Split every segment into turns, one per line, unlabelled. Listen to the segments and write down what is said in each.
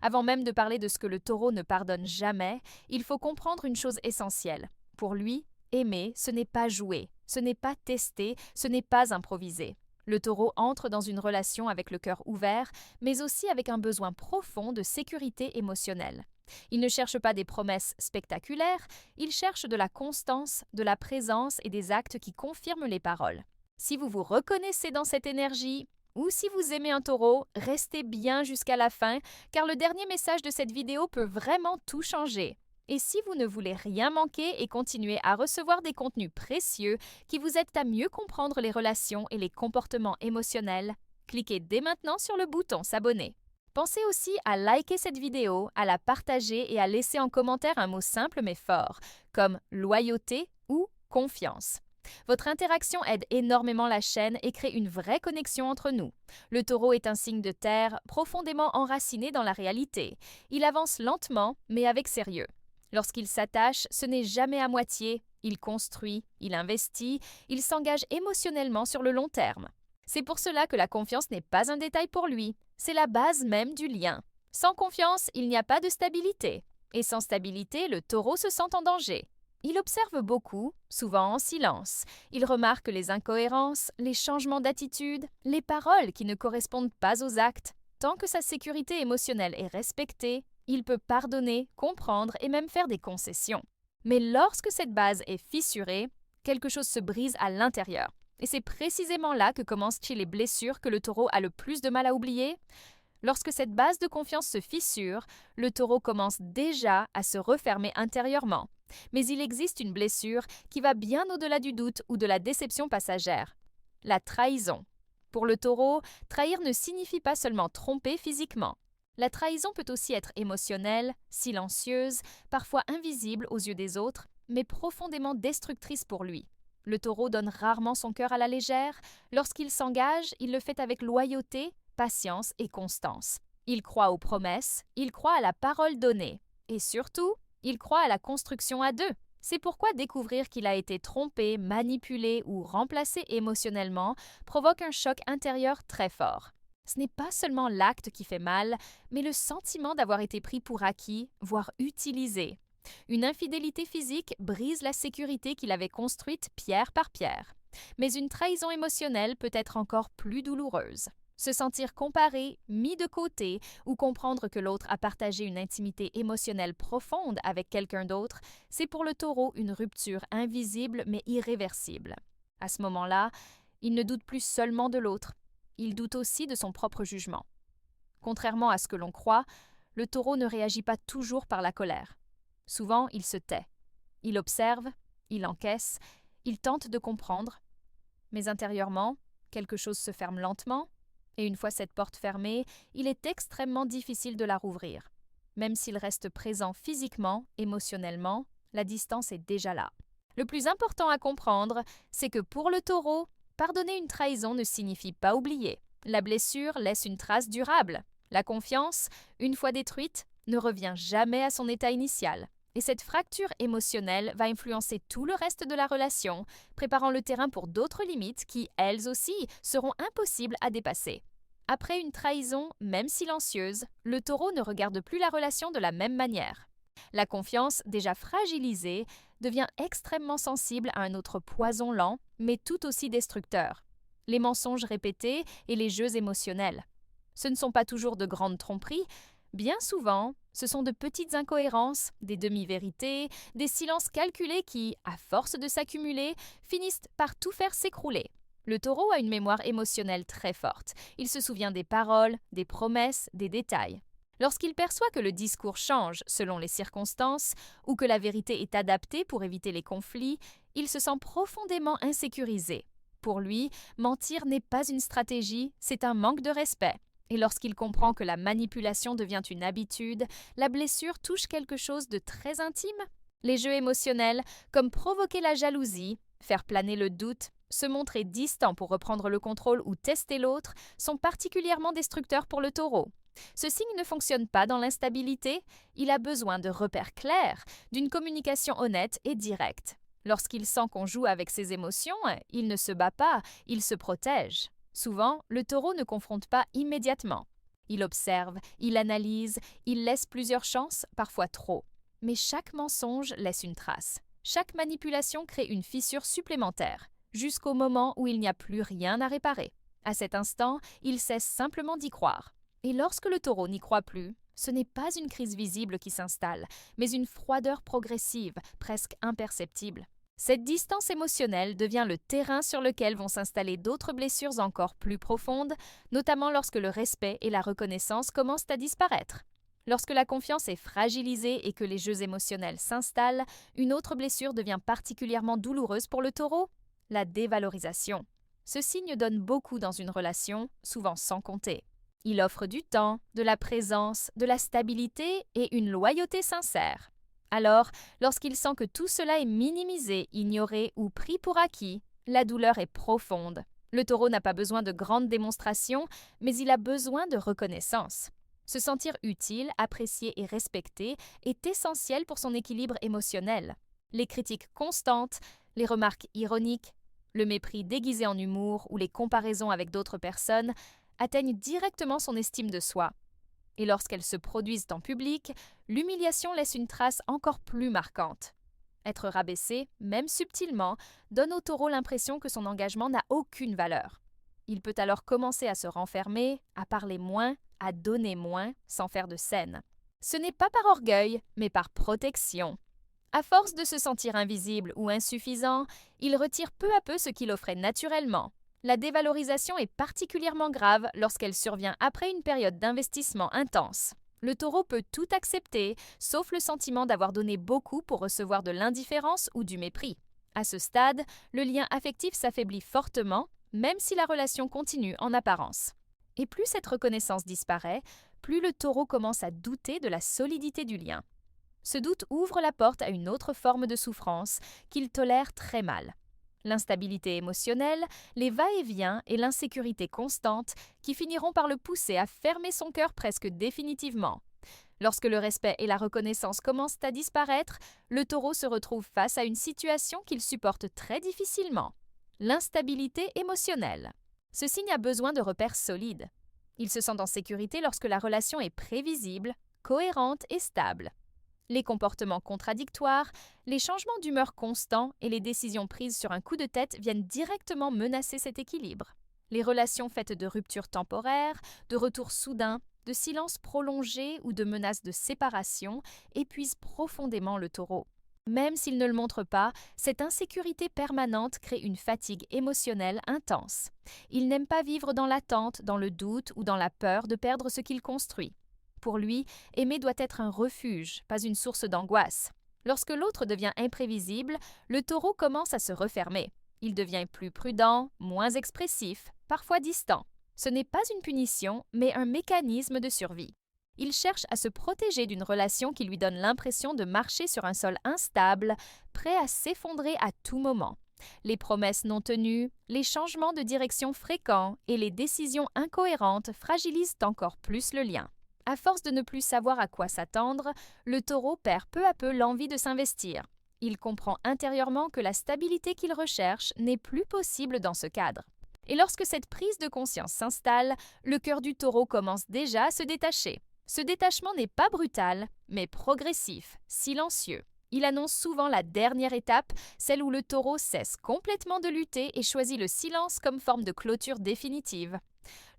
Avant même de parler de ce que le taureau ne pardonne jamais, il faut comprendre une chose essentielle. Pour lui, aimer, ce n'est pas jouer, ce n'est pas tester, ce n'est pas improviser. Le taureau entre dans une relation avec le cœur ouvert, mais aussi avec un besoin profond de sécurité émotionnelle. Il ne cherche pas des promesses spectaculaires, il cherche de la constance, de la présence et des actes qui confirment les paroles. Si vous vous reconnaissez dans cette énergie, ou si vous aimez un taureau, restez bien jusqu'à la fin, car le dernier message de cette vidéo peut vraiment tout changer. Et si vous ne voulez rien manquer et continuer à recevoir des contenus précieux qui vous aident à mieux comprendre les relations et les comportements émotionnels, cliquez dès maintenant sur le bouton s'abonner. Pensez aussi à liker cette vidéo, à la partager et à laisser en commentaire un mot simple mais fort, comme loyauté ou confiance. Votre interaction aide énormément la chaîne et crée une vraie connexion entre nous. Le taureau est un signe de terre profondément enraciné dans la réalité. Il avance lentement mais avec sérieux. Lorsqu'il s'attache, ce n'est jamais à moitié, il construit, il investit, il s'engage émotionnellement sur le long terme. C'est pour cela que la confiance n'est pas un détail pour lui, c'est la base même du lien. Sans confiance, il n'y a pas de stabilité. Et sans stabilité, le taureau se sent en danger. Il observe beaucoup, souvent en silence. Il remarque les incohérences, les changements d'attitude, les paroles qui ne correspondent pas aux actes. Tant que sa sécurité émotionnelle est respectée, il peut pardonner, comprendre et même faire des concessions. Mais lorsque cette base est fissurée, quelque chose se brise à l'intérieur. Et c'est précisément là que commencent les blessures que le taureau a le plus de mal à oublier. Lorsque cette base de confiance se fissure, le taureau commence déjà à se refermer intérieurement. Mais il existe une blessure qui va bien au-delà du doute ou de la déception passagère. La trahison. Pour le taureau, trahir ne signifie pas seulement tromper physiquement. La trahison peut aussi être émotionnelle, silencieuse, parfois invisible aux yeux des autres, mais profondément destructrice pour lui. Le taureau donne rarement son cœur à la légère. Lorsqu'il s'engage, il le fait avec loyauté, patience et constance. Il croit aux promesses, il croit à la parole donnée. Et surtout, il croit à la construction à deux. C'est pourquoi découvrir qu'il a été trompé, manipulé ou remplacé émotionnellement provoque un choc intérieur très fort. Ce n'est pas seulement l'acte qui fait mal, mais le sentiment d'avoir été pris pour acquis, voire utilisé. Une infidélité physique brise la sécurité qu'il avait construite pierre par pierre. Mais une trahison émotionnelle peut être encore plus douloureuse. Se sentir comparé, mis de côté ou comprendre que l'autre a partagé une intimité émotionnelle profonde avec quelqu'un d'autre, c'est pour le taureau une rupture invisible mais irréversible. À ce moment-là, il ne doute plus seulement de l'autre, il doute aussi de son propre jugement. Contrairement à ce que l'on croit, le taureau ne réagit pas toujours par la colère. Souvent, il se tait. Il observe, il encaisse, il tente de comprendre. Mais intérieurement, quelque chose se ferme lentement, et une fois cette porte fermée, il est extrêmement difficile de la rouvrir. Même s'il reste présent physiquement, émotionnellement, la distance est déjà là. Le plus important à comprendre, c'est que pour le taureau, pardonner une trahison ne signifie pas oublier. La blessure laisse une trace durable. La confiance, une fois détruite, ne revient jamais à son état initial. Et cette fracture émotionnelle va influencer tout le reste de la relation, préparant le terrain pour d'autres limites qui, elles aussi, seront impossibles à dépasser. Après une trahison, même silencieuse, le taureau ne regarde plus la relation de la même manière. La confiance, déjà fragilisée, devient extrêmement sensible à un autre poison lent, mais tout aussi destructeur. Les mensonges répétés et les jeux émotionnels. Ce ne sont pas toujours de grandes tromperies. Bien souvent, ce sont de petites incohérences, des demi-vérités, des silences calculés qui, à force de s'accumuler, finissent par tout faire s'écrouler. Le taureau a une mémoire émotionnelle très forte. Il se souvient des paroles, des promesses, des détails. Lorsqu'il perçoit que le discours change selon les circonstances ou que la vérité est adaptée pour éviter les conflits, il se sent profondément insécurisé. Pour lui, mentir n'est pas une stratégie, c'est un manque de respect. Et lorsqu'il comprend que la manipulation devient une habitude, la blessure touche quelque chose de très intime. Les jeux émotionnels, comme provoquer la jalousie, faire planer le doute, se montrer distant pour reprendre le contrôle ou tester l'autre, sont particulièrement destructeurs pour le taureau. Ce signe ne fonctionne pas dans l'instabilité, il a besoin de repères clairs, d'une communication honnête et directe. Lorsqu'il sent qu'on joue avec ses émotions, il ne se bat pas, il se protège. Souvent, le taureau ne confronte pas immédiatement. Il observe, il analyse, il laisse plusieurs chances, parfois trop. Mais chaque mensonge laisse une trace. Chaque manipulation crée une fissure supplémentaire, jusqu'au moment où il n'y a plus rien à réparer. À cet instant, il cesse simplement d'y croire. Et lorsque le taureau n'y croit plus, ce n'est pas une crise visible qui s'installe, mais une froideur progressive, presque imperceptible. Cette distance émotionnelle devient le terrain sur lequel vont s'installer d'autres blessures encore plus profondes, notamment lorsque le respect et la reconnaissance commencent à disparaître. Lorsque la confiance est fragilisée et que les jeux émotionnels s'installent, une autre blessure devient particulièrement douloureuse pour le taureau, la dévalorisation. Ce signe donne beaucoup dans une relation, souvent sans compter. Il offre du temps, de la présence, de la stabilité et une loyauté sincère. Alors, lorsqu'il sent que tout cela est minimisé, ignoré ou pris pour acquis, la douleur est profonde. Le taureau n'a pas besoin de grandes démonstrations, mais il a besoin de reconnaissance. Se sentir utile, apprécié et respecté est essentiel pour son équilibre émotionnel. Les critiques constantes, les remarques ironiques, le mépris déguisé en humour ou les comparaisons avec d'autres personnes atteignent directement son estime de soi. Et lorsqu'elles se produisent en public, l'humiliation laisse une trace encore plus marquante. Être rabaissé, même subtilement, donne au taureau l'impression que son engagement n'a aucune valeur. Il peut alors commencer à se renfermer, à parler moins, à donner moins, sans faire de scène. Ce n'est pas par orgueil, mais par protection. À force de se sentir invisible ou insuffisant, il retire peu à peu ce qu'il offrait naturellement. La dévalorisation est particulièrement grave lorsqu'elle survient après une période d'investissement intense. Le taureau peut tout accepter, sauf le sentiment d'avoir donné beaucoup pour recevoir de l'indifférence ou du mépris. À ce stade, le lien affectif s'affaiblit fortement, même si la relation continue en apparence. Et plus cette reconnaissance disparaît, plus le taureau commence à douter de la solidité du lien. Ce doute ouvre la porte à une autre forme de souffrance qu'il tolère très mal. L'instabilité émotionnelle, les va-et-vient et l'insécurité constante qui finiront par le pousser à fermer son cœur presque définitivement. Lorsque le respect et la reconnaissance commencent à disparaître, le taureau se retrouve face à une situation qu'il supporte très difficilement. L'instabilité émotionnelle. Ce signe a besoin de repères solides. Il se sent en sécurité lorsque la relation est prévisible, cohérente et stable. Les comportements contradictoires, les changements d'humeur constants et les décisions prises sur un coup de tête viennent directement menacer cet équilibre. Les relations faites de ruptures temporaires, de retours soudains, de silences prolongés ou de menaces de séparation épuisent profondément le taureau. Même s'il ne le montre pas, cette insécurité permanente crée une fatigue émotionnelle intense. Il n'aime pas vivre dans l'attente, dans le doute ou dans la peur de perdre ce qu'il construit. Pour lui, aimer doit être un refuge, pas une source d'angoisse. Lorsque l'autre devient imprévisible, le taureau commence à se refermer. Il devient plus prudent, moins expressif, parfois distant. Ce n'est pas une punition, mais un mécanisme de survie. Il cherche à se protéger d'une relation qui lui donne l'impression de marcher sur un sol instable, prêt à s'effondrer à tout moment. Les promesses non tenues, les changements de direction fréquents et les décisions incohérentes fragilisent encore plus le lien. À force de ne plus savoir à quoi s'attendre, le taureau perd peu à peu l'envie de s'investir. Il comprend intérieurement que la stabilité qu'il recherche n'est plus possible dans ce cadre. Et lorsque cette prise de conscience s'installe, le cœur du taureau commence déjà à se détacher. Ce détachement n'est pas brutal, mais progressif, silencieux. Il annonce souvent la dernière étape, celle où le taureau cesse complètement de lutter et choisit le silence comme forme de clôture définitive.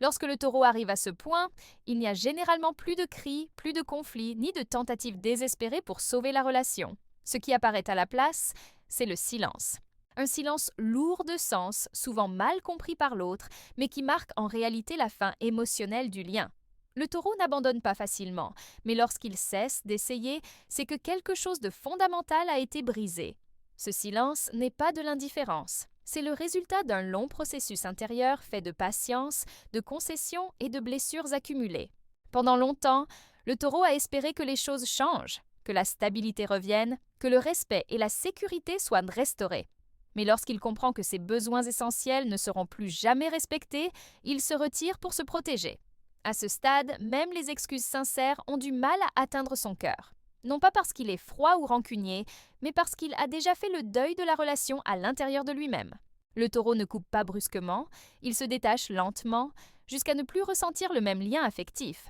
Lorsque le taureau arrive à ce point, il n'y a généralement plus de cris, plus de conflits, ni de tentatives désespérées pour sauver la relation. Ce qui apparaît à la place, c'est le silence. Un silence lourd de sens, souvent mal compris par l'autre, mais qui marque en réalité la fin émotionnelle du lien. Le taureau n'abandonne pas facilement, mais lorsqu'il cesse d'essayer, c'est que quelque chose de fondamental a été brisé. Ce silence n'est pas de l'indifférence. C'est le résultat d'un long processus intérieur fait de patience, de concessions et de blessures accumulées. Pendant longtemps, le taureau a espéré que les choses changent, que la stabilité revienne, que le respect et la sécurité soient restaurés. Mais lorsqu'il comprend que ses besoins essentiels ne seront plus jamais respectés, il se retire pour se protéger. À ce stade, même les excuses sincères ont du mal à atteindre son cœur. Non pas parce qu'il est froid ou rancunier, mais parce qu'il a déjà fait le deuil de la relation à l'intérieur de lui-même. Le taureau ne coupe pas brusquement, il se détache lentement, jusqu'à ne plus ressentir le même lien affectif.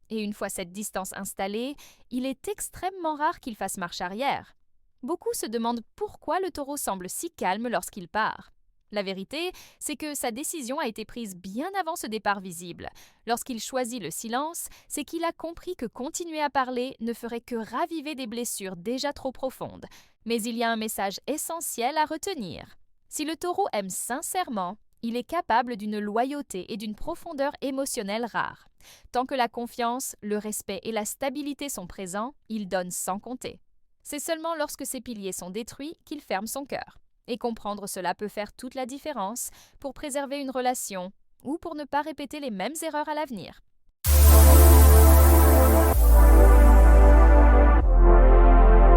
Et une fois cette distance installée, il est extrêmement rare qu'il fasse marche arrière. Beaucoup se demandent pourquoi le taureau semble si calme lorsqu'il part. La vérité, c'est que sa décision a été prise bien avant ce départ visible. Lorsqu'il choisit le silence, c'est qu'il a compris que continuer à parler ne ferait que raviver des blessures déjà trop profondes. Mais il y a un message essentiel à retenir. Si le taureau aime sincèrement, il est capable d'une loyauté et d'une profondeur émotionnelle rare. Tant que la confiance, le respect et la stabilité sont présents, il donne sans compter. C'est seulement lorsque ces piliers sont détruits qu'il ferme son cœur. Et comprendre cela peut faire toute la différence pour préserver une relation ou pour ne pas répéter les mêmes erreurs à l'avenir.